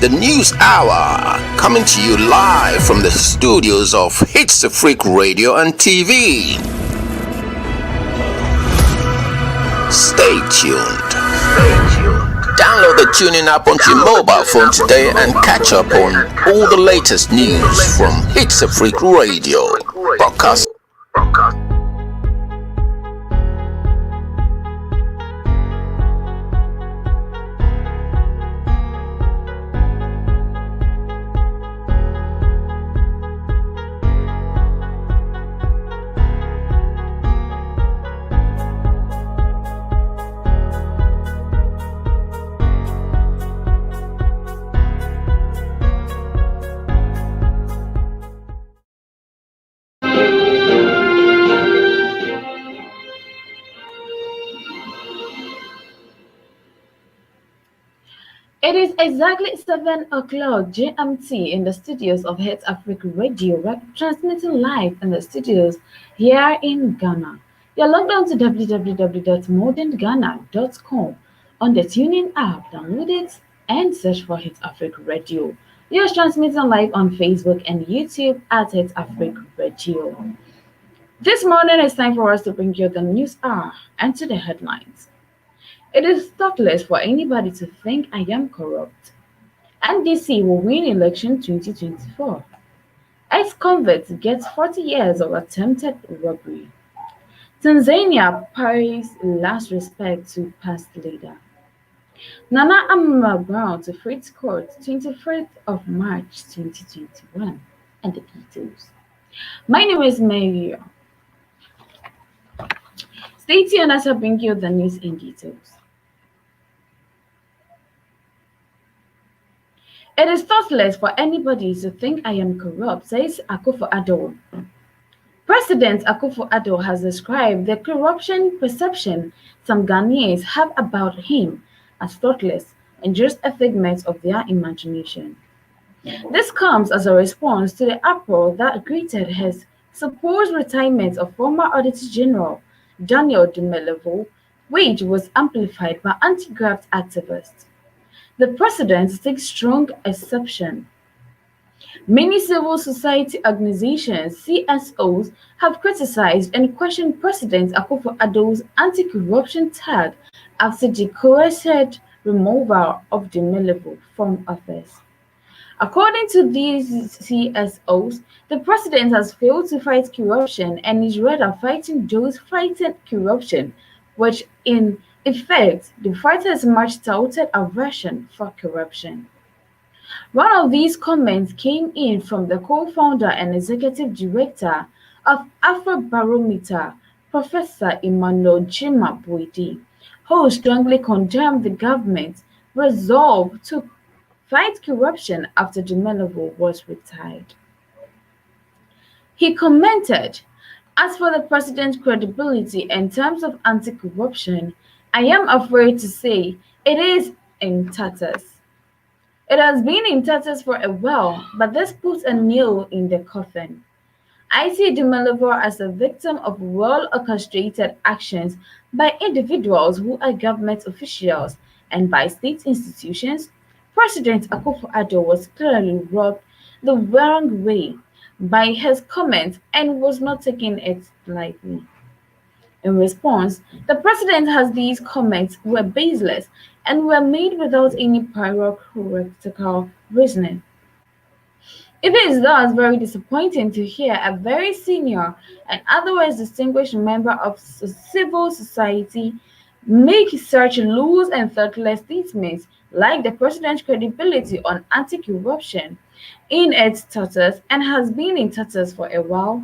the news hour, coming to you live from the studios of HitzAfrik Radio and TV. Stay tuned. Download the tuning app onto your mobile phone today and catch up on all the latest news from HitzAfrik Radio. Broadcast. It is exactly 7 o'clock GMT in the studios of HitzAfrik Radio. We're transmitting live in the studios here in Ghana. You're logged on to www.modernghana.com on the TuneIn app. Download it and search for HitzAfrik Radio. You're transmitting live on Facebook and YouTube at HitzAfrik Radio. This morning it's time for us to bring you the news hour and to the headlines. It is thoughtless for anybody to think I am corrupt. NDC will win election 2024. Ex-convict gets 40 years of attempted robbery. Tanzania pays last respect to past leader. Nana Amama Brown to Fritz Court 25th of March 2021. And the details. My name is Mario. Stay tuned as I bring you the news in details. It is thoughtless for anybody to think I am corrupt, says Akufo-Addo. President Akufo-Addo has described the corruption perception some Ghanaians have about him as thoughtless and just a figment of their imagination. This comes as a response to the uproar that greeted his supposed retirement of former Auditor General Daniel Dumelevo, which was amplified by anti-graft activists. The president takes strong exception. Many civil society organizations, CSOs, have criticized and questioned President Akufo-Addo's anti-corruption tag after the coerced removal of Dumelevo from office. According to these CSOs, the president has failed to fight corruption and is rather fighting those fighting corruption, which in effect, the fighters much touted aversion for corruption. One of these comments came in from the co-founder and executive director of Afrobarometer, Professor Emmanuel Jima Boidi, who strongly condemned the government's resolve to fight corruption after Dumelevo was retired. He commented, "As for the president's credibility in terms of anti-corruption, I am afraid to say it is in tatters. It has been in tatters for a while, but this puts a nail in the coffin. I see Dumelevo as a victim of well-orchestrated actions by individuals who are government officials and by state institutions. President Akufo-Addo was clearly rubbed the wrong way by his comments and was not taking it lightly." In response, the president has these comments were baseless and were made without any prior critical reasoning. It is thus very disappointing to hear a very senior and otherwise distinguished member of civil society make such loose and thoughtless statements like the president's credibility on anti-corruption in its tatters and has been in tatters for a while,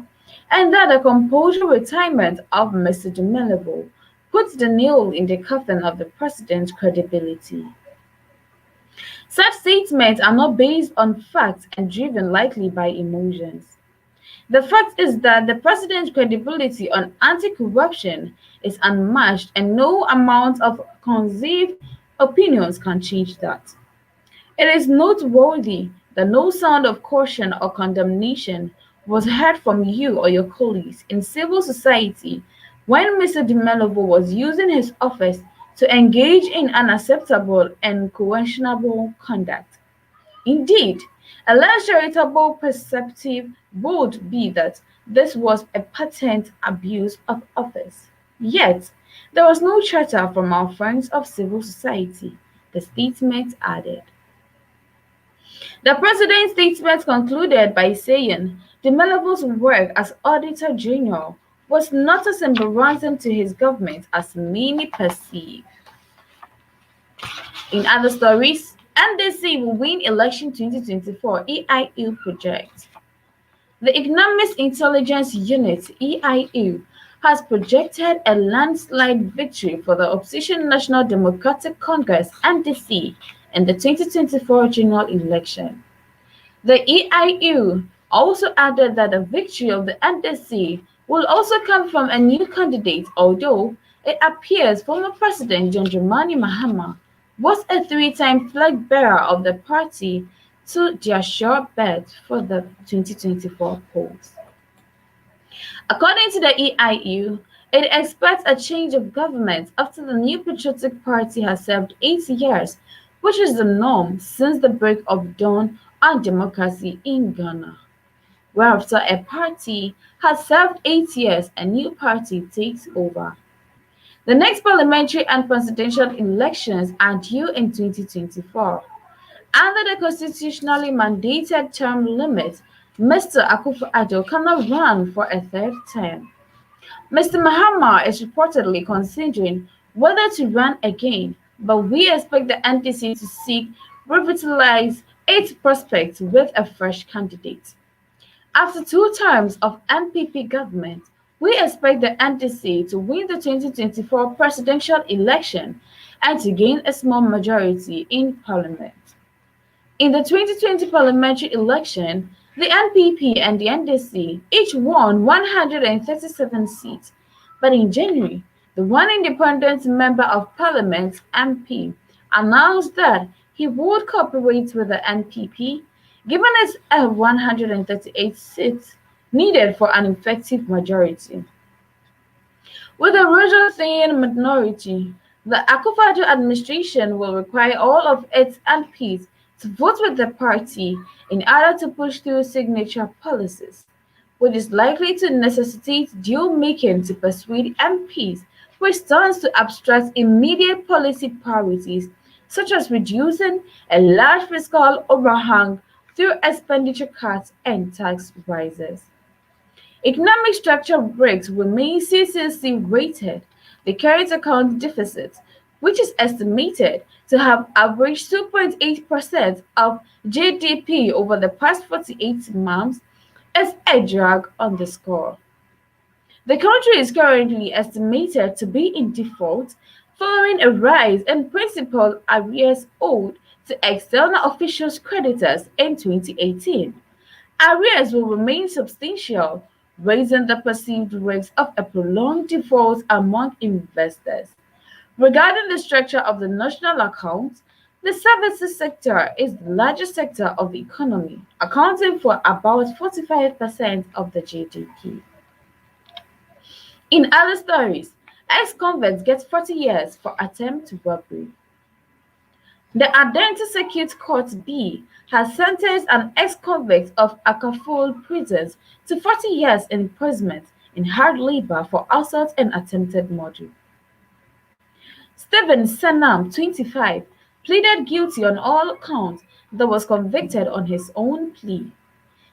and that the compulsory retirement of Mr. Dumelevo puts the nail in the coffin of the president's credibility. Such statements are not based on facts and driven likely by emotions. The fact is that the president's credibility on anti-corruption is unmatched and no amount of conceived opinions can change that. It is noteworthy that no sound of caution or condemnation was heard from you or your colleagues in civil society when Mr. Dumelevo was using his office to engage in unacceptable and questionable conduct. Indeed, a less charitable perspective would be that this was a patent abuse of office. Yet, there was no chatter from our friends of civil society, the statement added. The president's statement concluded by saying the Malabou's work as Auditor General was not as embarrassing to his government as many perceive. In other stories, NDC will win election 2024 EIU project. The Economics Intelligence Unit (EIU) has projected a landslide victory for the opposition National Democratic Congress (NDC) in the 2024 general election. The EIU also added that the victory of the NDC will also come from a new candidate, although it appears former President John Dramani Mahama was a three-time flag bearer of the party to their sure bet for the 2024 polls. According to the EIU, it expects a change of government after the New Patriotic Party has served 8 years, which is the norm since the break of dawn on democracy in Ghana. Where after a party has served 8 years, a new party takes over. The next parliamentary and presidential elections are due in 2024. Under the constitutionally mandated term limit, Mr. Akufo-Addo cannot run for a third term. Mr. Mahama is reportedly considering whether to run again, but we expect the NDC to seek revitalize its prospects with a fresh candidate. After 2 terms of NPP government, we expect the NDC to win the 2024 presidential election and to gain a small majority in parliament. In the 2020 parliamentary election, the NPP and the NDC each won 137 seats, but in January, the one independent member of parliament (MP) announced that he would cooperate with the NPP, given its 138 seats needed for an effective majority. With a rather-thin minority, the Akufo-Addo administration will require all of its MPs to vote with the party in order to push through signature policies, which is likely to necessitate deal-making to persuade MPs, which stands to abstract immediate policy priorities such as reducing a large fiscal overhang through expenditure cuts and tax rises. Economic structure breaks remain CCC-rated. The current account deficit, which is estimated to have averaged 2.8% of GDP over the past 48 months, is a drag on the score. The country is currently estimated to be in default following a rise in principal arrears owed to external officials' creditors in 2018. Arrears will remain substantial, raising the perceived risk of a prolonged default among investors. Regarding the structure of the national account, the services sector is the largest sector of the economy, accounting for about 45% of the GDP. In other stories, ex-convicts get 40 years for attempt robbery. The Adenta Circuit Court B has sentenced an ex-convict of Akaful prisons to 40 years imprisonment in hard labor for assault and attempted murder. Stephen Senam, 25, pleaded guilty on all counts but was convicted on his own plea.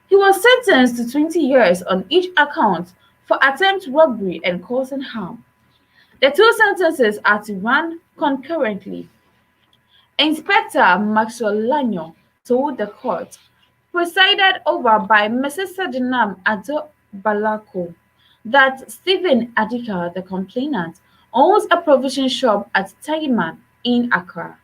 He was sentenced to 20 years on each account for attempt robbery and causing harm. The 2 sentences are to run concurrently. Inspector Maxwell Lanyo told the court, presided over by Mrs. Sadinam Ado Balako, that Stephen Adika, the complainant, owns a provision shop at Taiman in Accra.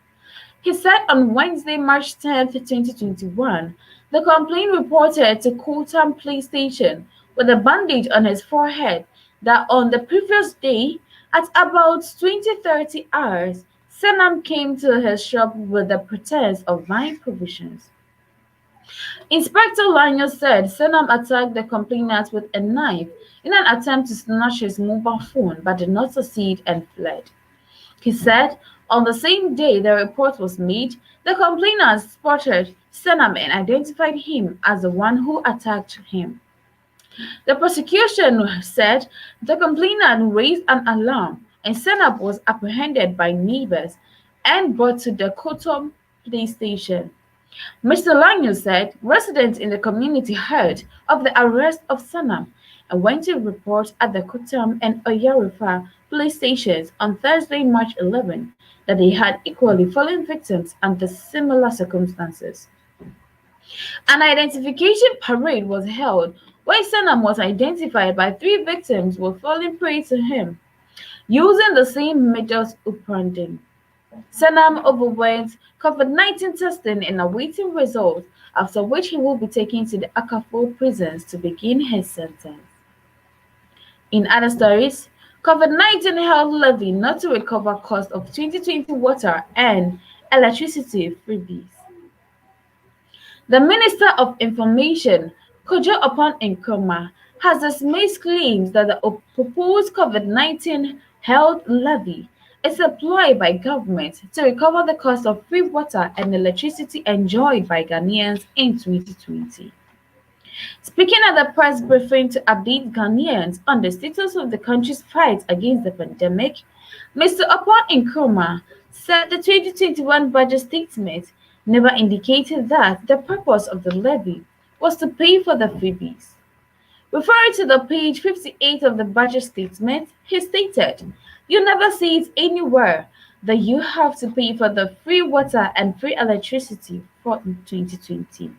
He said on Wednesday, March 10, 2021, the complaint reported to Kotam Police Station with a bandage on his forehead that on the previous day, at about 20:30 hours, Senam came to his shop with the pretense of buying provisions. Inspector Lanyo said Senam attacked the complainant with a knife in an attempt to snatch his mobile phone but did not succeed and fled. He said On the same day the report was made, the complainant spotted Senam and identified him as the one who attacked him. The prosecution said the complainant raised an alarm and Senab was apprehended by neighbors and brought to the Kotom police station. Mr. Lanyo said residents in the community heard of the arrest of Sanam and went to report at the Kotam and Oyarifa police stations on Thursday, March 11, that they had equally fallen victims under similar circumstances. An identification parade was held where Sanam was identified by three victims who were falling prey to him, using the same modus operandi. Sanam overwent COVID-19 testing and awaiting results, after which he will be taken to the Akafo prisons to begin his sentence. In other stories, COVID-19 health levy not to recover cost of 2020 water and electricity freebies. The Minister of Information, Kojo Upon Nkrumah, has dismissed claims that the proposed COVID-19 health levy is a ploy by government to recover the cost of free water and electricity enjoyed by Ghanaians in 2020. Speaking at the press briefing to update Ghanaians on the status of the country's fight against the pandemic, Mr. Upon Nkrumah said the 2021 budget statement never indicated that the purpose of the levy was to pay for the freebies. Referring to the page 58 of the budget statement, he stated, "You never see it anywhere that you have to pay for the free water and free electricity for 2020.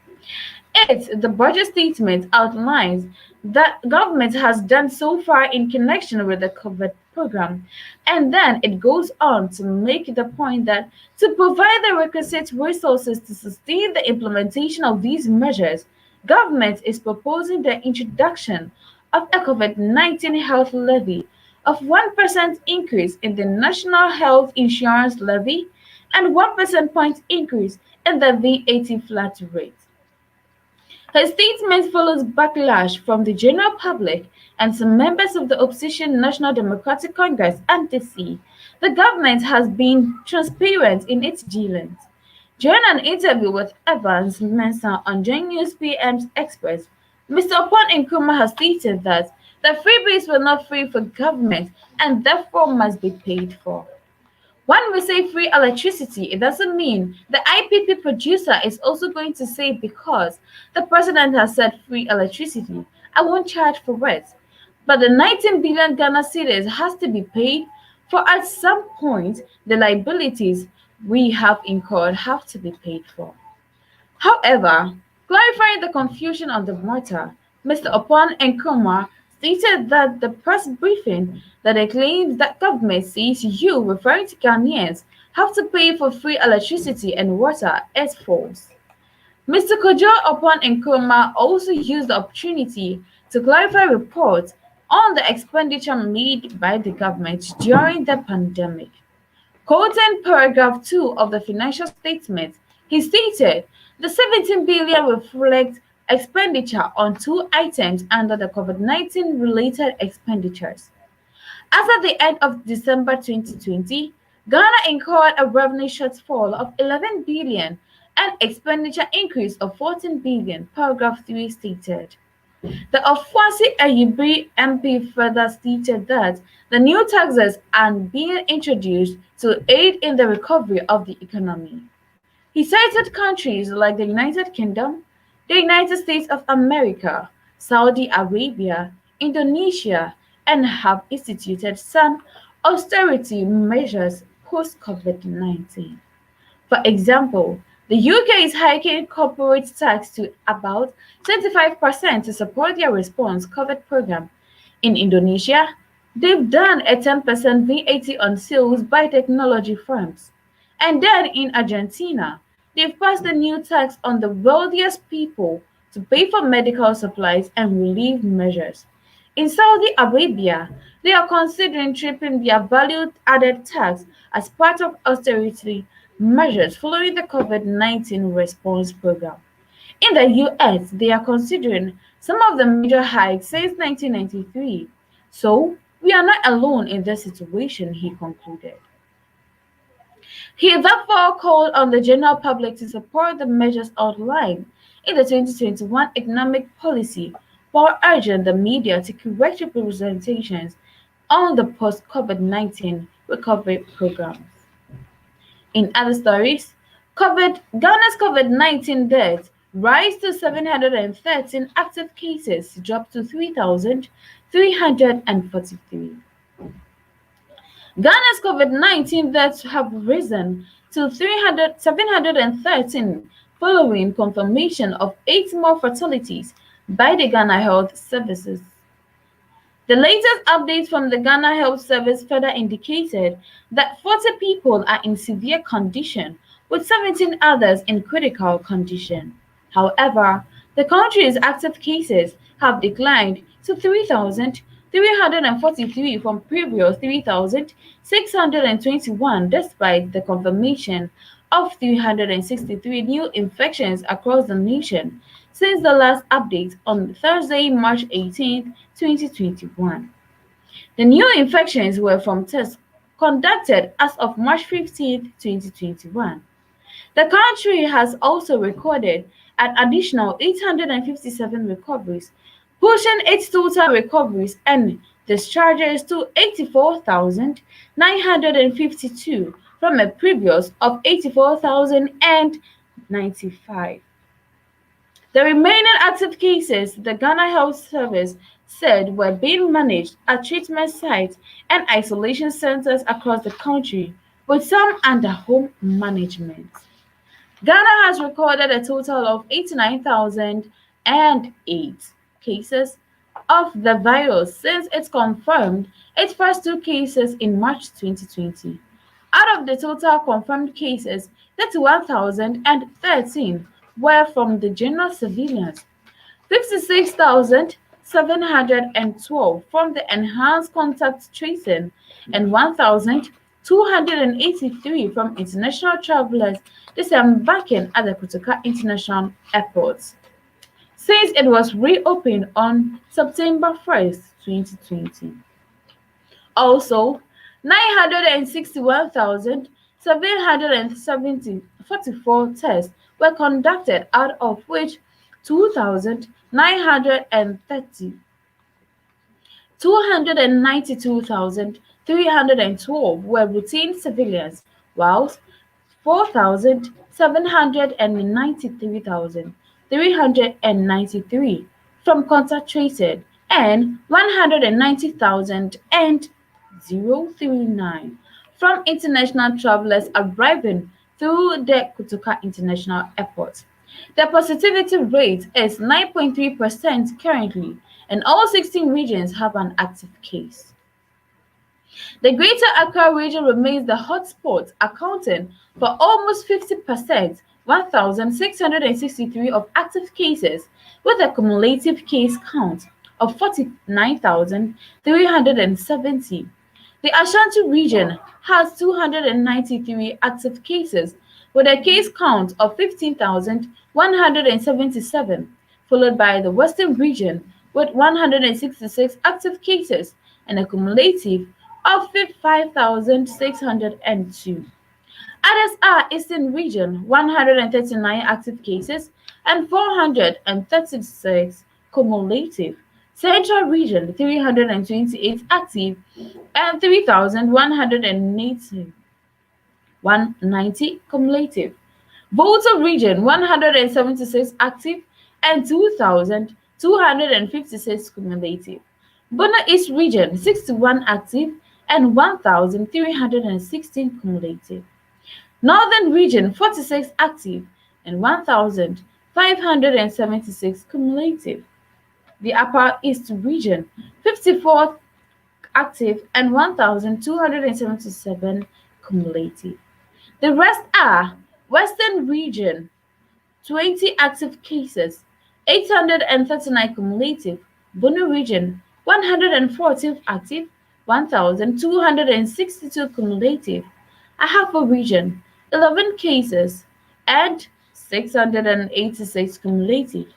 The budget statement outlines that government has done so far in connection with the COVID program, and then it goes on to make the point that to provide the requisite resources to sustain the implementation of these measures, government is proposing the introduction of a COVID-19 health levy of 1% increase in the National Health Insurance Levy and 1% point increase in the VAT flat rate." Her statement follows backlash from the general public and some members of the opposition National Democratic Congress (NDC). The government has been transparent in its dealings. During an interview with Evans Mensah on Joy News PM's Express, Mr. Upon Nkrumah has stated that the freebies were not free for government and therefore must be paid for. When we say free electricity, it doesn't mean the IPP producer is also going to say because the president has said free electricity, I won't charge for it. But the 19 billion Ghana cedis has to be paid for at some point the liabilities we have incurred have to be paid for. However, clarifying the confusion on the matter, Mr. Upon Nkrumah stated that the press briefing that it claims that government says you, referring to Ghanaians, have to pay for free electricity and water is false. Mr. Kojo Upon Nkrumah also used the opportunity to clarify reports on the expenditure made by the government during the pandemic. Quoting paragraph 2 of the financial statement, he stated the 17 billion reflects expenditure on two items under the COVID-19 related expenditures. As at the end of December 2020, Ghana incurred a revenue shortfall of 11 billion and expenditure increase of 14 billion, paragraph 3 stated. The Ofuasi Ayibri MP further stated that the new taxes are being introduced to aid in the recovery of the economy. He cited countries like the United Kingdom, the United States of America, Saudi Arabia, Indonesia, and have instituted some austerity measures post-COVID-19. For example, the UK is hiking corporate tax to about 25% to support their response COVID program. In Indonesia, they've done a 10% VAT on sales by technology firms. And then in Argentina, they've passed a new tax on the wealthiest people to pay for medical supplies and relief measures. In Saudi Arabia, they are considering tripling their value-added tax as part of austerity measures following the COVID-19 response program. In the US, they are considering some of the major hikes since 1993. So, we are not alone in this situation, he concluded. He therefore called on the general public to support the measures outlined in the 2021 economic policy while urging the media to correct representations on the post-COVID-19 recovery programs. In other stories, Ghana's COVID-19 deaths rise to 713, active cases drop to 3,343. Ghana's COVID-19 deaths have risen to 713 following confirmation of 8 more fatalities by the Ghana Health Services. The latest updates from the Ghana Health Service further indicated that 40 people are in severe condition, with 17 others in critical condition. However, the country's active cases have declined to 3,343 from previous 3,621 despite the confirmation of 363 new infections across the nation since the last update on Thursday, March 18, 2021. The new infections were from tests conducted as of March 15, 2021. The country has also recorded an additional 857 recoveries, pushing its total recoveries and discharges to 84,952 from a previous of 84,095. The remaining active cases, the Ghana Health Service said, were being managed at treatment sites and isolation centers across the country, with some under home management. Ghana has recorded a total of 89,008 cases of the virus since it confirmed its first 2 cases in March 2020. Out of the total confirmed cases, 31,013 were from the general civilians, 56,712 from the enhanced contact tracing, and 1,283 from international travelers disembarking at the Kotoka International Airport since it was reopened on September 1st, 2020. Also, 961,744 tests were conducted, out of which 292,312 were routine civilians, whilst 4,793,393 from contact tracing and 190,039 from international travelers arriving through the Kotoka International Airport. The positivity rate is 9.3% currently, and all 16 regions have an active case. The Greater Accra region remains the hotspot, accounting for almost 50%, 1,663 of active cases, with a cumulative case count of 49,370. The Ashanti region has 293 active cases, with a case count of 15,177, followed by the Western region with 166 active cases and a cumulative of 5,602. Others are Eastern Region, 139 active cases and 436 cumulative. Central Region, 328 active and 3,190 cumulative. Volta Region, 176 active and 2,256 cumulative. Bono East Region, 61 active and 1,316 cumulative. Northern Region, 46 active and 1,576 cumulative. The Upper East Region, 54 active and 1,277 cumulative. The rest are Western Region, 20 active cases, 839 cumulative. Bono Region, 114 active, 1,262 cumulative. Ahafo Region, 11 cases and 686 cumulative.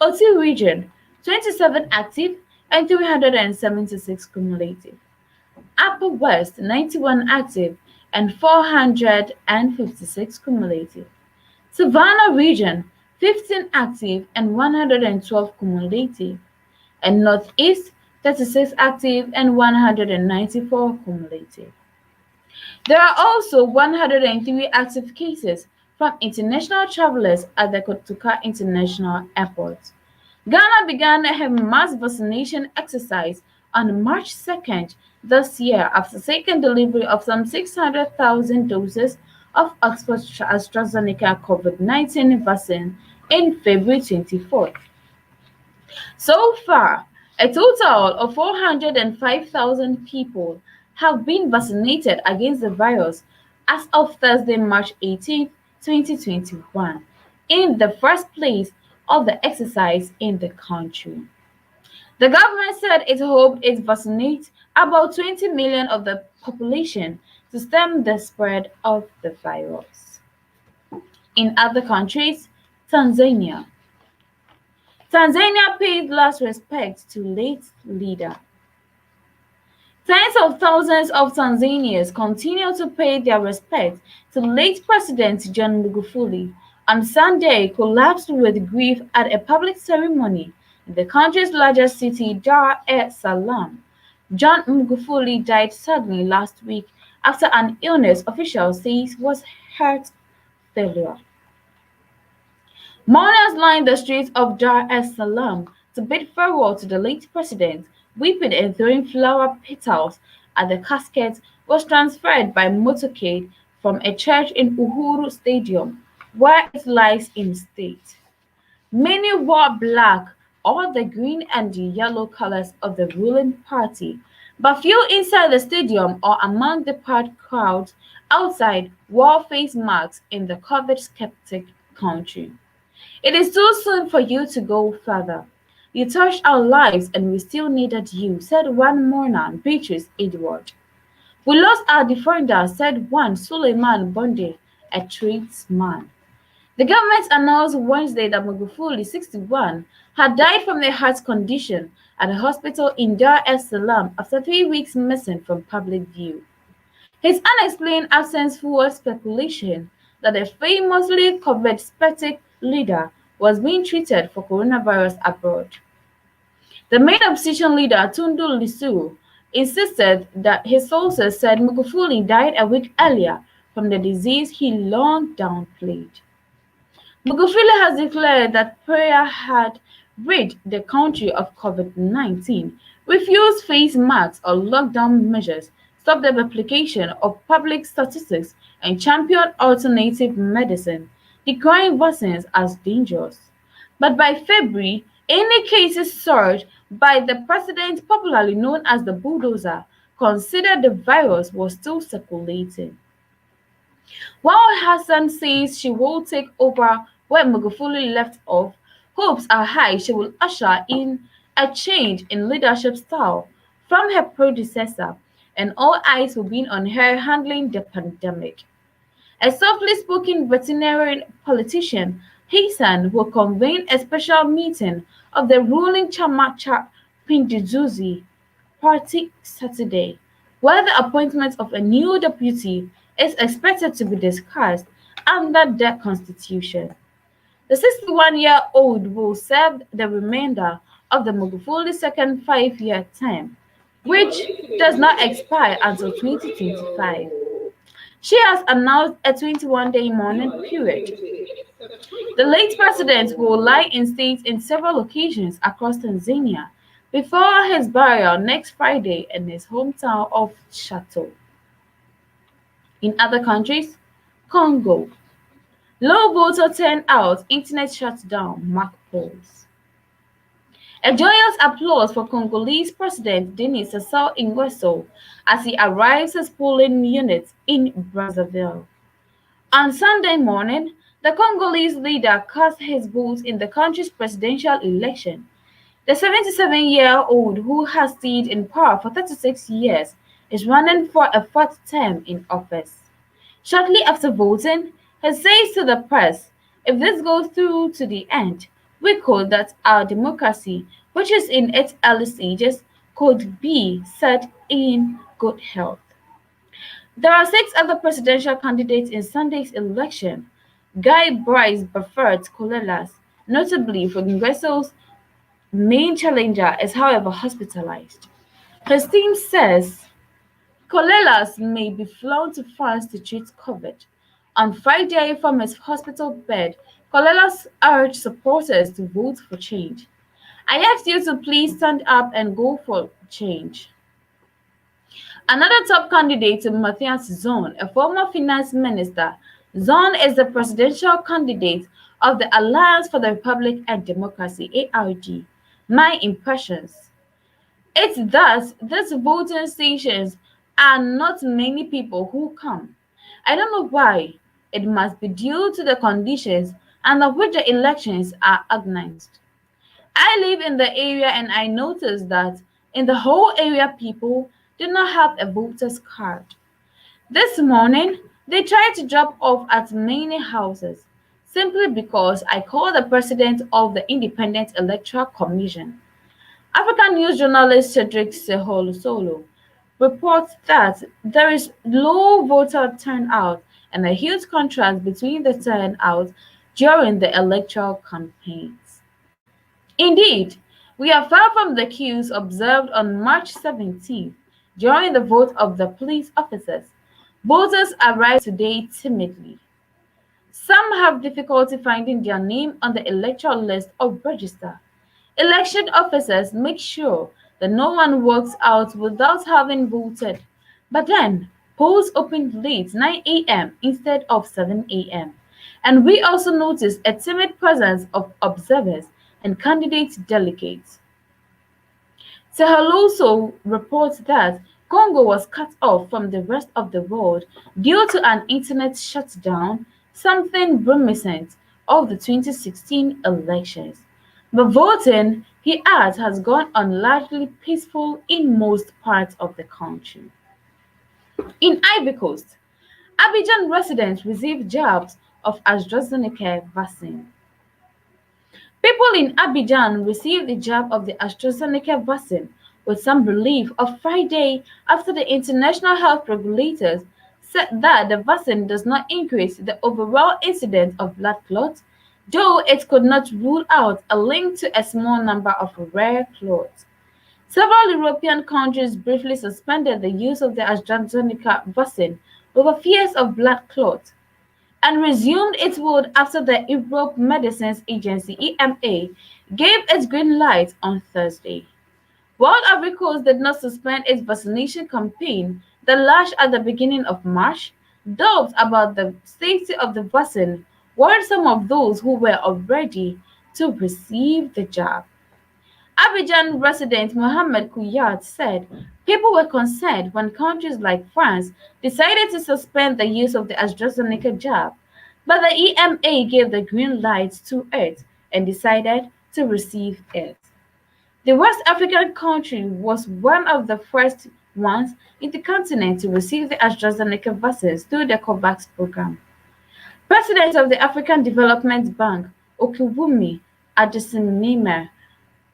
Oti Region, 27 active and 376 cumulative. Upper West, 91 active and 456 cumulative. Savannah region, 15 active and 112 cumulative, and Northeast, 36 active and 194 cumulative. There are also 103 active cases from international travelers at the Kotoka International Airport. Ghana began a mass vaccination exercise on March 2nd this year after taking delivery of some 600,000 doses of Oxford AstraZeneca COVID-19 vaccine in February 24th. So far, a total of 405,000 people have been vaccinated against the virus as of Thursday, March 18, 2021, in the first place of the exercise in the country. The government said it hoped it vaccinate about 20 million of the population to stem the spread of the virus. In other countries, Tanzania. Tanzania paid last respect to late leader. Tens of thousands of Tanzanians continue to pay their respects to late President John Magufuli. On Sunday, collapsed with grief at a public ceremony in the country's largest city, Dar es Salaam. John Magufuli died suddenly last week after an illness officials say was heart failure. Mourners lined the streets of Dar es Salaam to bid farewell to the late president, weeping and throwing flower petals at the casket was transferred by motorcade from a church in Uhuru Stadium, where it lies in state. Many wore black or the green and the yellow colors of the ruling party, but few inside the stadium or among the packed crowds outside wore face masks in the COVID-skeptic country. It is too soon for you to go further. You touched our lives and we still needed you, said one mourner, Beatrice Edward. We lost our defender, said one Suleiman Bonde, a tradesman. The government announced Wednesday that Magufuli, 61, had died from a heart condition at a hospital in Dar es Salaam after 3 weeks missing from public view. His unexplained absence fueled speculation that the famously COVID-skeptic leader was being treated for coronavirus abroad. The main opposition leader, Tundu Lissu, insisted that his sources said Magufuli died a week earlier from the disease he long downplayed. Magufuli has declared that prayer had rid the country of COVID-19, refused face masks or lockdown measures, stopped the replication of public statistics, and championed alternative medicine, decrying vaccines as dangerous. But by February, any cases surged by the president, popularly known as the bulldozer, considered the virus was still circulating. While Hassan says she will take over where Magufuli left off, hopes are high she will usher in a change in leadership style from her predecessor, and all eyes will be on her handling the pandemic. A softly spoken veterinarian politician, Hassan will convene a special meeting of the ruling Chamacha Pinduzi party Saturday, where the appointment of a new deputy is expected to be discussed under the constitution. The 61-year-old will serve the remainder of the Magufuli second five-year term, which does not expire until 2025. She has announced a 21-day mourning period. The late president will lie in state in several locations across Tanzania before his burial next Friday in his hometown of Chateau. In other countries, Congo. Low voter turnout, internet shut down, mock polls. A joyous applause for Congolese President Denis Sassou Nguesso as he arrives at polling units in Brazzaville. On Sunday morning, the Congolese leader cast his vote in the country's presidential election. The 77-year-old, who has stayed in power for 36 years, is running for a fourth term in office. Shortly after voting, he says to the press, "If this goes through to the end, we hope that our democracy, which is in its early stages, could be set in good health." There are six other presidential candidates in Sunday's election. Guy Bryce Buford Colelas, notably Progresso's main challenger, is however hospitalized. His team says Colelas may be flown to France to treat COVID. On Friday, from his hospital bed, Colelas urged supporters to vote for change. I ask you to please stand up and go for change. Another top candidate, Matthias Zone, a former finance minister. Zone is the presidential candidate of the Alliance for the Republic and Democracy, ARD. My impressions. It's thus these voting stations are not many people who come. I don't know why. It must be due to the conditions under which the elections are organized. I live in the area and I noticed that in the whole area people do not have a voter's card. This morning, they tried to drop off at many houses simply because I called the president of the Independent Electoral Commission. African news journalist Cedric Seholo reports that there is low voter turnout and a huge contrast between the turnout during the electoral campaigns. Indeed, we are far from the queues observed on March 17th during the vote of the police officers. Voters arrive today timidly. Some have difficulty finding their name on the electoral list or register. Election officers make sure that no one walks out without having voted. But then, polls opened late 9 a.m. instead of 7 a.m. And we also noticed a timid presence of observers and candidate delegates. Sehaloso reports that Congo was cut off from the rest of the world due to an internet shutdown, something reminiscent of the 2016 elections. But voting, he adds, has gone on largely peaceful in most parts of the country. In Ivory Coast, Abidjan residents received jabs of AstraZeneca vaccine. People in Abidjan received the jab of the AstraZeneca vaccine with some relief on Friday after the international health regulators said that the vaccine does not increase the overall incidence of blood clots, though it could not rule out a link to a small number of rare clots. Several European countries briefly suspended the use of the AstraZeneca vaccine over fears of blood clots and resumed its would after the Europe Medicines Agency (EMA) gave its green light on Thursday. While Ivory Coast did not suspend its vaccination campaign that launched at the beginning of March, doubts about the safety of the vaccine worried some of those who were already to receive the jab. Abidjan resident Mohamed Kouyat said people were concerned when countries like France decided to suspend the use of the AstraZeneca jab, but the EMA gave the green light to it and decided to receive it. The West African country was one of the first ones in the continent to receive the AstraZeneca vaccines through the COVAX program. President of the African Development Bank, Okiwumi Adesinime,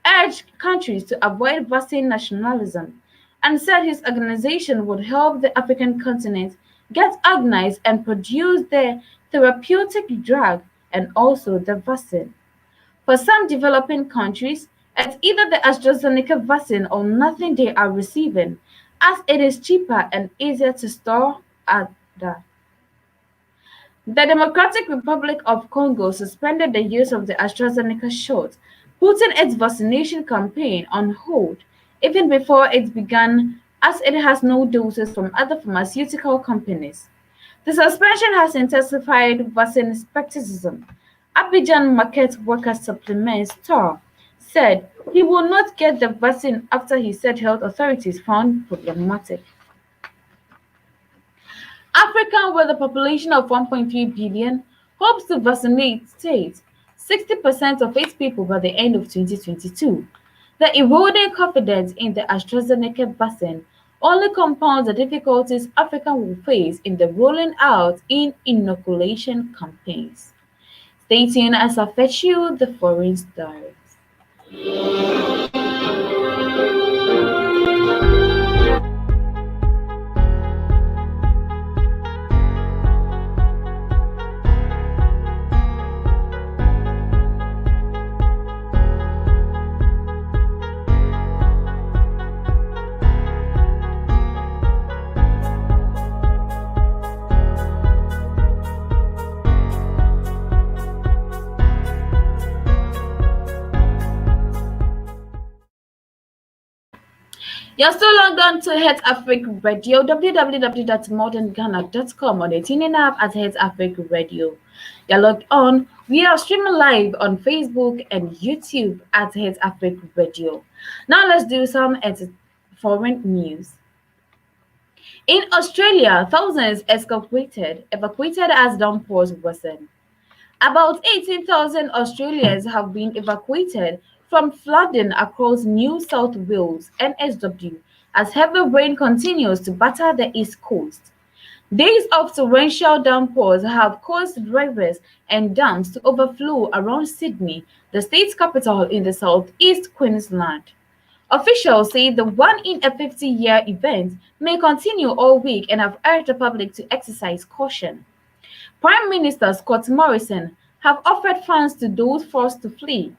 urged countries to avoid vaccine nationalism and said his organization would help the African continent get organized and produce the therapeutic drug and also the vaccine. For some developing countries, it's either the AstraZeneca vaccine or nothing they are receiving, as it is cheaper and easier to store at the The Democratic Republic of Congo suspended the use of the AstraZeneca shot, putting its vaccination campaign on hold even before it began as it has no doses from other pharmaceutical companies. The suspension has intensified vaccine skepticism. Abidjan Market Worker Supplement Store said he will not get the vaccine after he said health authorities found problematic. Africa, with a population of 1.3 billion, hopes to vaccinate 60% of its people by the end of 2022. The eroding confidence in the AstraZeneca vaccine only compounds the difficulties Africa will face in the rolling out in inoculation campaigns. Stay tuned as I fetch you the foreign stories. You're still logged on to HitzAfrik Radio, www.modernghana.com, or the tuning app at HitzAfrik Radio. You're logged on. We are streaming live on Facebook and YouTube at HitzAfrik Radio. Now let's do some foreign news. In Australia, thousands evacuated as downpours worsen. About 18,000 Australians have been evacuated from flooding across New South Wales (NSW) as heavy rain continues to batter the east coast. Days of torrential downpours have caused rivers and dams to overflow around Sydney, the state's capital in the southeast Queensland. Officials say the one-in-a-50-year event may continue all week and have urged the public to exercise caution. Prime Minister Scott Morrison have offered funds to those forced to flee.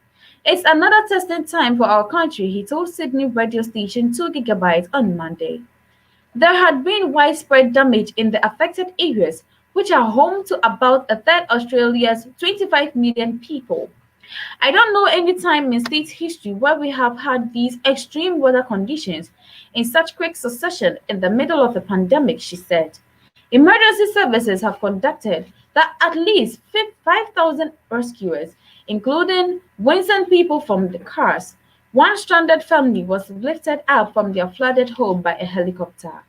It's another testing time for our country, he told Sydney radio station 2GB on Monday. There had been widespread damage in the affected areas, which are home to about a third Australia's 25 million people. I don't know any time in state history where we have had these extreme weather conditions in such quick succession in the middle of a pandemic, she said. Emergency services have conducted that at least 5,000 rescuers, including Winston people from the cars. One stranded family was lifted up from their flooded home by a helicopter.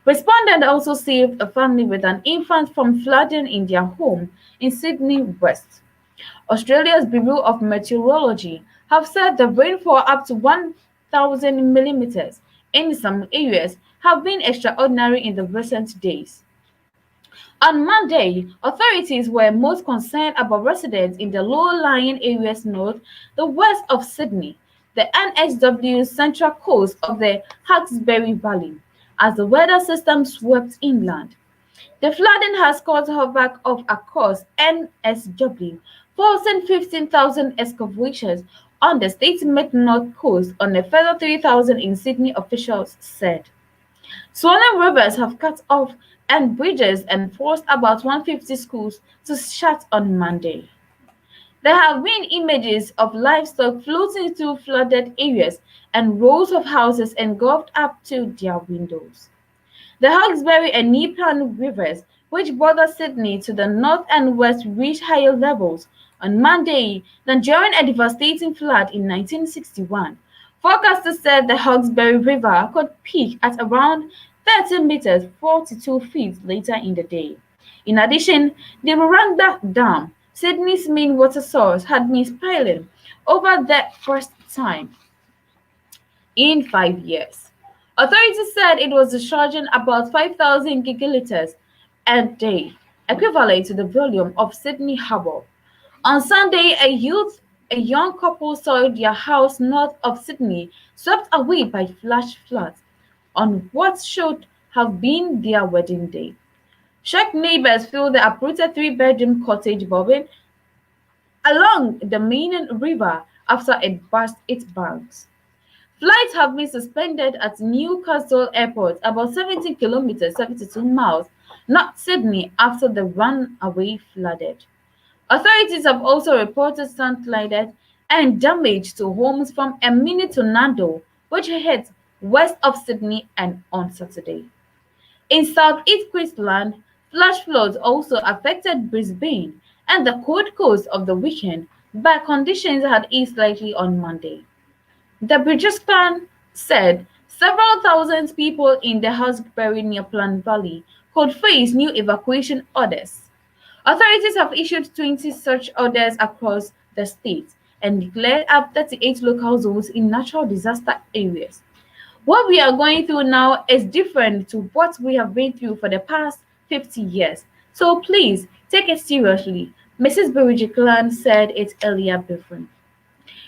Respondents also saved a family with an infant from flooding in their home in Sydney West. Australia's Bureau of Meteorology have said the rainfall up to 1,000 millimeters in some areas have been extraordinary in the recent days. On Monday, authorities were most concerned about residents in the low-lying areas north, the west of Sydney, the NSW's central coast of the Hawkesbury Valley, as the weather system swept inland. The flooding has caused havoc across NSW, forcing 15,000 excavations on the state's mid-north coast on a further 3,000 in Sydney, officials said. Swollen rivers have cut off and bridges and forced about 150 schools to shut on Monday. There have been images of livestock floating through flooded areas and rows of houses engulfed up to their windows. The Hawkesbury and Nepean rivers, which border Sydney to the north and west, reached higher levels on Monday than during a devastating flood in 1961. Forecasters said the Hawkesbury River could peak at around 30 meters (42 feet) later in the day. In addition, the Warranga Dam, Sydney's main water source, had been spilling over the first time in 5 years. Authorities said it was discharging about 5,000 gigaliters a day, equivalent to the volume of Sydney Harbour. On Sunday, a young couple saw their house north of Sydney swept away by flash floods on what should have been their wedding day. Shocked neighbors feel the uprooted three-bedroom cottage bobbing along the Main River after it burst its banks. Flights have been suspended at Newcastle Airport, about 70 kilometers (72 miles) north Sydney, after the runaway flooded. Authorities have also reported landslide and damage to homes from a mini tornado which hit west of Sydney and on Saturday. In southeast Queensland, flash floods also affected Brisbane and the cold coast of the weekend, but conditions had eased slightly on Monday. The Bridgescan said several thousand people in the Hawkesbury Nepean Valley could face new evacuation orders. Authorities have issued 20 such orders across the state and declared up 38 local zones in natural disaster areas. What we are going through now is different to what we have been through for the past 50 years. So please take it seriously, Mrs. Bridgescan said it earlier briefing.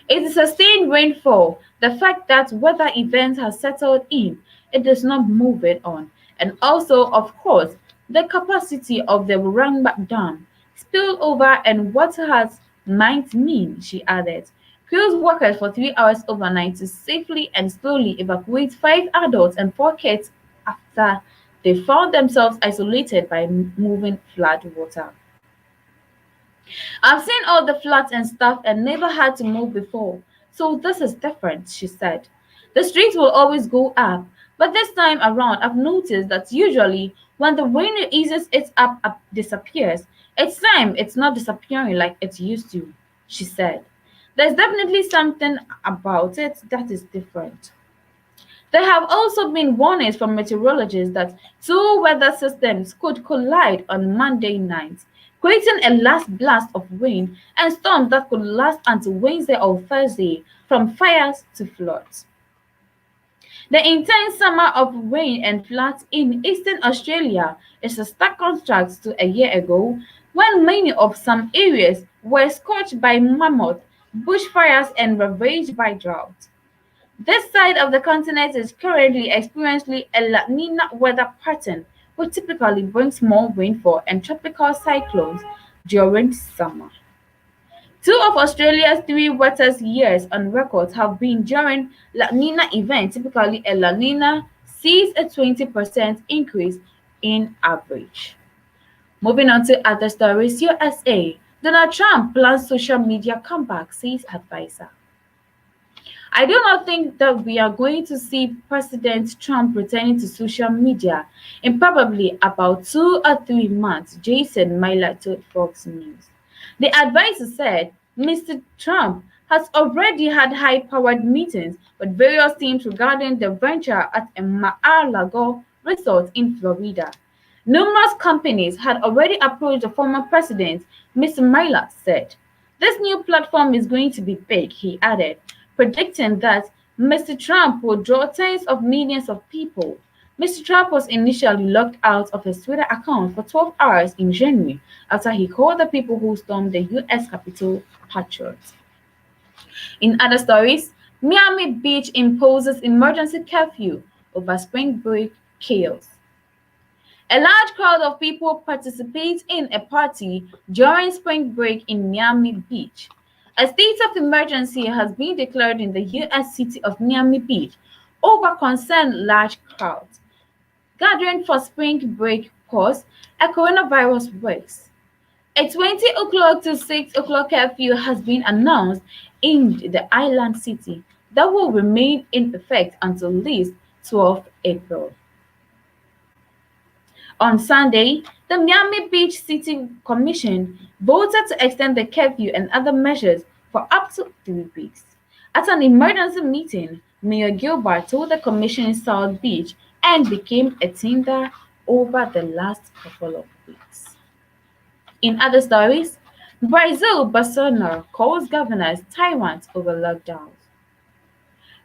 It is sustained rainfall, the fact that weather events have settled in, it does not move it on, and also, of course, the capacity of the Warranga Dam, spillover, and what has might mean, she added. Crews worked for 3 hours overnight to safely and slowly evacuate 5 adults and 4 kids after they found themselves isolated by moving flood water. I've seen all the floods and stuff and never had to move before, so this is different, she said. The streets will always go up, but this time around I've noticed that usually when the rain eases up disappears. It's time it's not disappearing like it used to, she said. There's definitely something about it that is different. There have also been warnings from meteorologists that two weather systems could collide on Monday night, creating a last blast of rain and storms that could last until Wednesday or Thursday, from fires to floods. The intense summer of rain and floods in eastern Australia is a stark contrast to a year ago when many of some areas were scorched by mammoth bushfires and ravaged by drought. This side of the continent is currently experiencing a La Nina weather pattern, which typically brings more rainfall and tropical cyclones during summer. Two of Australia's three wettest years on record have been during La Nina events. Typically, a La Nina sees a 20% increase in average. Moving on to other stories, USA. Donald Trump plans social media comeback, says advisor. I do not think that we are going to see President Trump returning to social media in probably about 2 or 3 months, Jason Miller told Fox News. The advisor said Mr. Trump has already had high-powered meetings with various teams regarding the venture at a Mar-a-Lago resort in Florida. Numerous companies had already approached the former president, Mr. Miller said. This new platform is going to be big, he added, predicting that Mr. Trump would draw tens of millions of people. Mr. Trump was initially locked out of his Twitter account for 12 hours in January after he called the people who stormed the U.S. Capitol patriots. In other stories, Miami Beach imposes emergency curfew over spring break chaos. A large crowd of people participate in a party during spring break in Miami Beach. A state of emergency has been declared in the U.S. city of Miami Beach over concerned large crowds gathering for spring break pause a coronavirus works. A 20 o'clock to 6 o'clock curfew has been announced in the island city that will remain in effect until at least 12 April. On Sunday, the Miami Beach City Commission voted to extend the curfew and other measures for up to 3 weeks. At an emergency meeting, Mayor Gilbert told the commission South Beach and became a tender over the last couple of weeks. In other stories, Brazil Bolsonaro calls governors tyrants over lockdowns.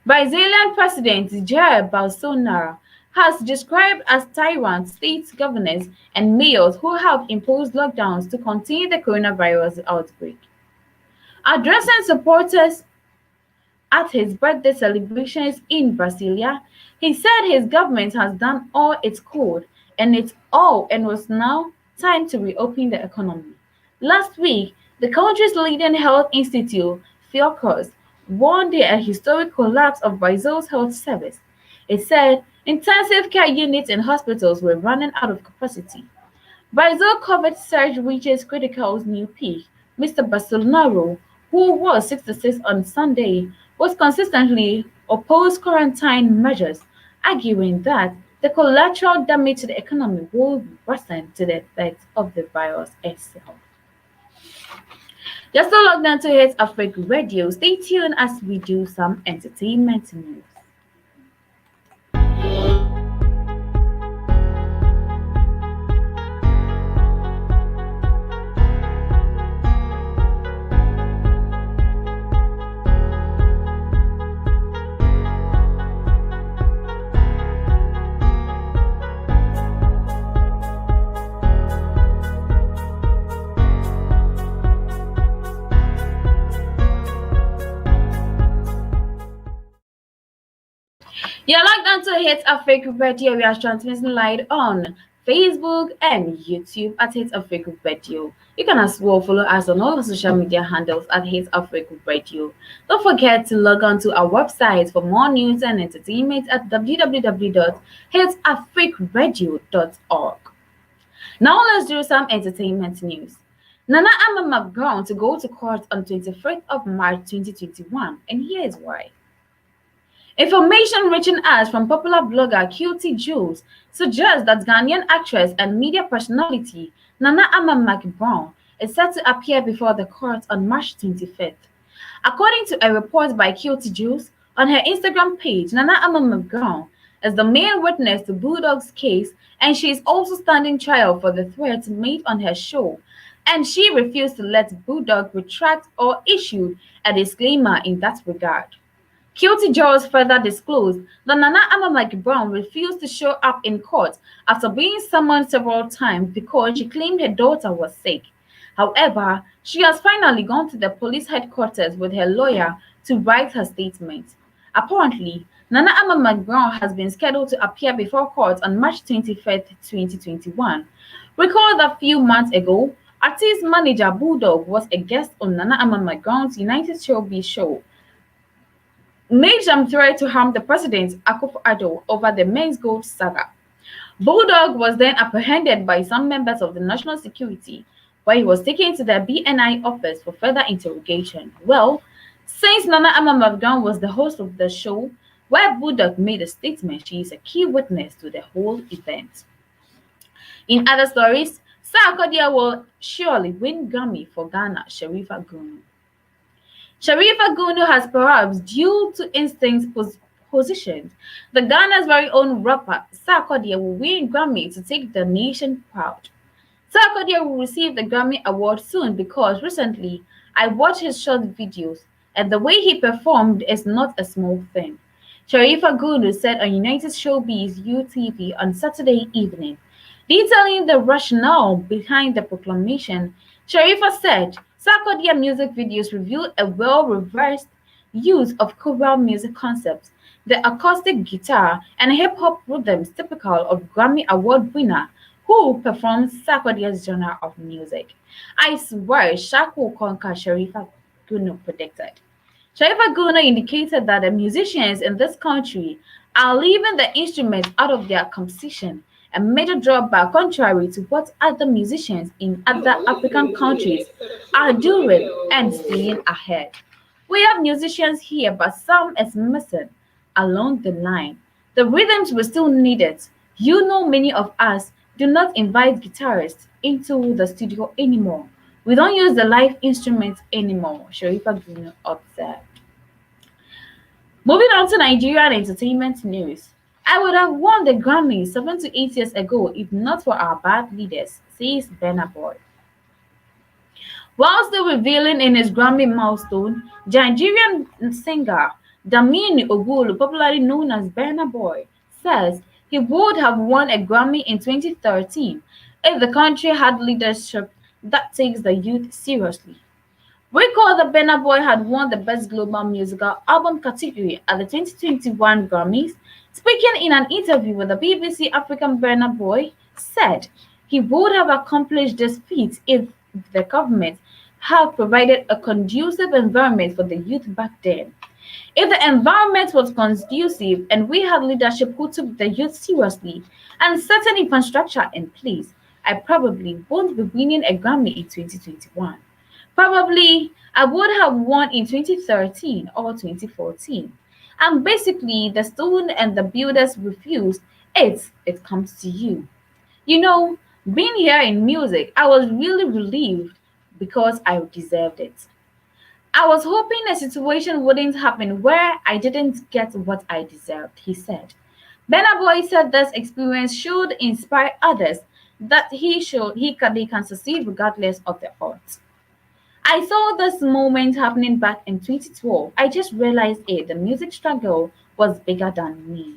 Brazilian President Jair Bolsonaro has described as tyrant state governors and mayors who have imposed lockdowns to contain the coronavirus outbreak. Addressing supporters at his birthday celebrations in Brasilia, he said his government has done all it could and was now time to reopen the economy. Last week, the country's leading health institute, Fiocruz, warned a historic collapse of Brazil's health service. It said intensive care units and hospitals were running out of capacity. Brazil COVID surge reaches critical new peak. Mr. Bolsonaro, who was 66 on Sunday, was consistently opposed quarantine measures, arguing that the collateral damage to the economy will worsen to the effects of the virus itself. You're still logged on to HitzAfrik Radio. Stay tuned as we do some entertainment news. You're logged on to HitzAfrik Radio. We are transmitting live on Facebook and YouTube at HitzAfrik Radio. You can as well follow us on all the social media handles at HitzAfrik Radio. Don't forget to log on to our website for more news and entertainment at www.hitzafrikradio.org. Now let's do some entertainment news. Nana Ama McGraw to go to court on 25th of March 2021, and here's why. Information reaching us from popular blogger QT Jules suggests that Ghanaian actress and media personality Nana Ama Brown is set to appear before the court on March 25th. According to a report by QT Jules, on her Instagram page, Nana Ama Brown is the main witness to Bulldog's case, and she is also standing trial for the threats made on her show, and she refused to let Bulldog retract or issue a disclaimer in that regard. Guilty jurors further disclosed that Nana Ama Brown refused to show up in court after being summoned several times because she claimed her daughter was sick. However, she has finally gone to the police headquarters with her lawyer to write her statement. Apparently, Nana Ama Brown has been scheduled to appear before court on March 25th, 2021. Recall that a few months ago, artist manager Bulldog was a guest on Nana Ama Brown's United Showbiz show, made some threat to harm the president Akufo-Addo over the Men's Gold saga. Bulldog was then apprehended by some members of the national security, where he was taken to the BNI office for further interrogation. Well, since Nana Ama Brown was the host of the show, where Bulldog made a statement, she is a key witness to the whole event. In other stories, Sarkodie will surely win Grammy for Ghana, Sharifa Gunu. Sharifa Gunu has perhaps, due to instincts positioned, the Ghana's very own rapper Sarkodie will win Grammy to take the nation proud. Sarkodie will receive the Grammy Award soon because recently I watched his short videos and the way he performed is not a small thing. Sharifa Gunu said on United Showbiz UTV on Saturday evening. Detailing the rationale behind the proclamation, Sharifa said Sarkodie music videos reveal a well-reversed use of choral music concepts, the acoustic guitar, and hip-hop rhythms typical of Grammy Award winner who performs Sarkodie's genre of music. I swear Shaq will conquer, Sharifa Gunu predicted. Sharifa Gunu indicated that the musicians in this country are leaving the instruments out of their composition, a major drawback contrary to what other musicians in other African countries are doing and staying ahead. We have musicians here, but some is missing along the line. The rhythms were still needed. You know, many of us do not invite guitarists into the studio anymore. We don't use the live instruments anymore, Sharifa Gunu observed. Moving on to Nigerian entertainment news. I would have won the Grammy 7 to 8 years ago if not for our bad leaders, says Burna Boy. While still revealing in his Grammy milestone, Nigerian singer Damini Ogulu, popularly known as Burna Boy, says he would have won a Grammy in 2013 if the country had leadership that takes the youth seriously. Recall that Burna Boy had won the Best Global Musical Album category at the 2021 Grammys. Speaking in an interview with the BBC African, Burna Boy said he would have accomplished this feat if the government had provided a conducive environment for the youth back then. If the environment was conducive and we had leadership who took the youth seriously and certain infrastructure in place, I probably won't be winning a Grammy in 2021. Probably I would have won in 2013 or 2014. And basically, the stone and the builders refused it comes to you. You know, being here in music, I was really relieved because I deserved it. I was hoping a situation wouldn't happen where I didn't get what I deserved, he said. Burna Boy said this experience should inspire others that they can succeed regardless of the odds. I saw this moment happening back in 2012. I just realized the music struggle was bigger than me.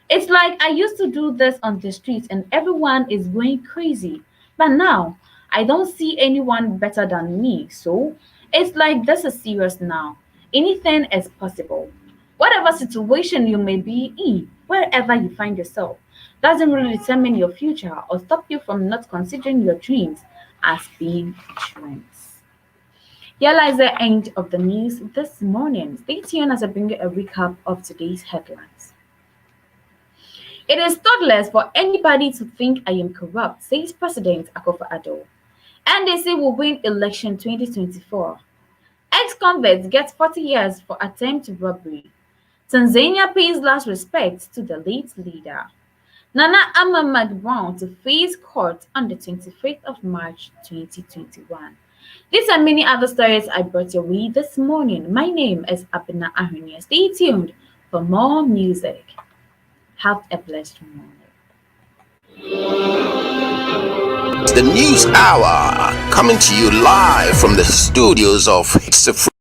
It's like I used to do this on the streets and everyone is going crazy. But now, I don't see anyone better than me. So, it's like this is serious now. Anything is possible. Whatever situation you may be in, wherever you find yourself, doesn't really determine your future or stop you from not considering your dreams as being dreams. Here lies the end of the news this morning. Stay tuned as I bring you a recap of today's headlines. It is thoughtless for anybody to think I am corrupt, says President Akufo-Addo. NDC will win election 2024. Ex-convicts get 40 years for attempt robbery. Tanzania pays last respects to the late leader. Nana Ama Brown to face court on the 25th of March 2021. These and many other stories I brought your way this morning. My name is Abina Ahunia. Stay tuned for more music. Have a blessed morning. The News Hour coming to you live from the studios of HitzAfrik.